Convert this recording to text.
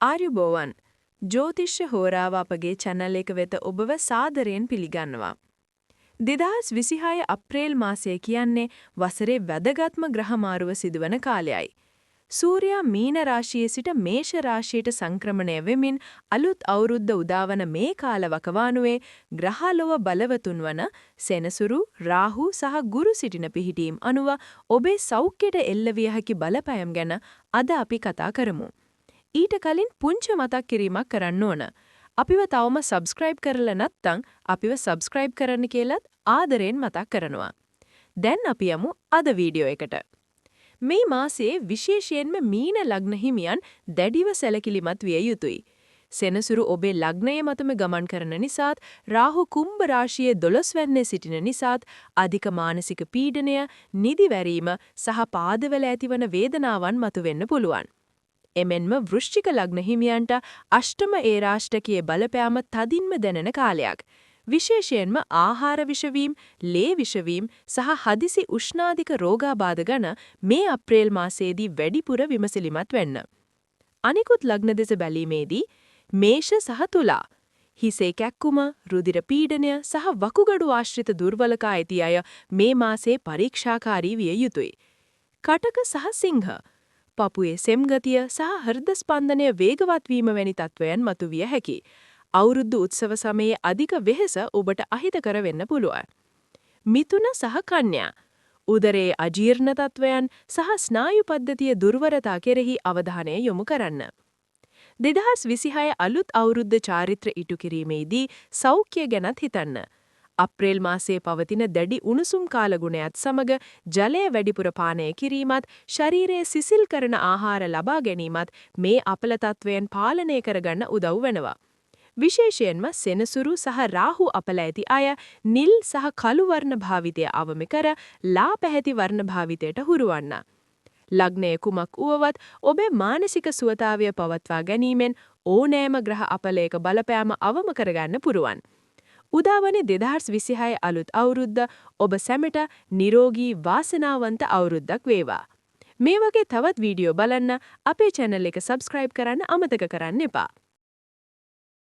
ආයුබෝවන් ජ්‍යොතිෂ හෝරාව අපගේ channel එක වෙත ඔබව සාදරයෙන් පිළිගන්නවා. 2026 අප්‍රේල් මාසය කියන්නේ වසරේ වැදගත්ම ග්‍රහ මාරුව සිදුවන කාලයයි. සූර්යයා මීන රාශියේ සිට මේෂ රාශියට සංක්‍රමණය වෙමින් අලුත් අවුරුද්ද උදාවන මේ කාලවකවානුවේ ග්‍රහලොව බලවතුන් වන සෙනසුරු, රාහු සහ ගුරු සිටින පිහිටීම් අනුව ඔබේ සෞඛ්‍යයට එල්ල විය හැකි බලපෑම් ගැන අද අපි කතා කරමු. ඊට කලින් පුංචි මතක් කිරීමක් කරන්න ඕන. අපිව තවම subscribe කරලා නැත්නම් අපිව subscribe කරන්න කියලාත් ආදරෙන් මතක් කරනවා. දැන් අපි යමු අද වීඩියෝ එකට. මේ මාසයේ විශේෂයෙන්ම මීන ලග්න හිමියන් දැඩිව සැලකිලිමත් විය යුතුයි. සෙනසුරු ඔබේ ලග්නයේ මතම ගමන් කරන නිසාත් රාහු කුම්භ රාශියේ 12 වැන්නේ සිටින නිසාත් අධික මානසික පීඩනය, නිදි වැරීම සහ පාදවල ඇතිවන වේදනාවන් මතුවෙන්න පුළුවන්. එමෙන්ම වෘශ්චික ලග්න හිමියන්ට අෂ්ටම ඒරාෂ්ටකයේ බලපෑම තදින්ම දැනෙන කාලයක්. විශේෂයෙන්ම ආහාර විෂවීම්, ලේ විෂවීම් සහ හදිසි උෂ්ණාධික රෝගාබාධ ගැන මේ අප්‍රේල් මාසයේදී වැඩිපුර විමසිලිමත් වෙන්න. අනිකුත් ලග්න දෙස බැලීමේදී මේෂ සහ තුලා හිසේ කැක්කුම, රුධිර පීඩනය සහ වකුගඩු ආශ්‍රිත දුර්වලකම් ඇති අය මේ මාසයේ පරීක්ෂාකාරී විය යුතුයි. කටක සහ සිංහ පපුවේ සෙම් ගතිය සහ හෘද ස්පන්දනය වේගවත් වීම වැනි තත්වයන් මතුවිය හැකි. අවුරුදු උත්සව සමයේ අධික වෙහෙස ඔබට අහිතකර වෙන්න පුළුවන්. මිථුන සහ කන්‍යා උදරයේ අජීර්ණ තත්වයන් සහ ස්නායු පද්ධතිය දුර්වලතා කෙරෙහි අවධානය යොමු කරන්න. 2026 අලුත් අවුරුද්ද චාරිත්‍ර ඉටු කිරීමේදී සෞඛ්‍ය ගැනත් හිතන්න. අප්‍රේල් මාසයේ පවතින දැඩි උණුසුම් කාලගුණයත් සමග ජලය වැඩිපුර පානය කිරීමත් ශරීරයේ සිසිල් කරන ආහාර ලබා ගැනීමත් මේ අපල තත්වයන් පාලනය කරගන්න උදව් වෙනවා. විශේෂයෙන්ම සෙනසුරු සහ රාහු අපල ඇති අය නිල් සහ කළු වර්ණ භාවිතය අවම කර ලා පැහැති වර්ණ භාවිතයට හුරුවන්න. ලග්නය කුමක් වුවවත් ඔබේ මානසික සුවතාවය පවත්වා ගැනීමෙන් ඕනෑම ග්‍රහ අපලයක බලපෑම අවම කරගන්න පුරුවන්. උදාවනේ 2026 අලුත් අවුරුද්ද ඔබ සැමට නිරෝගී වාසනාවන්ත අවුරුද්දක් වේවා. මේ වගේ තවත් වීඩියෝ බලන්න අපේ channel එක subscribe කරන්න අමතක කරන්න එපා.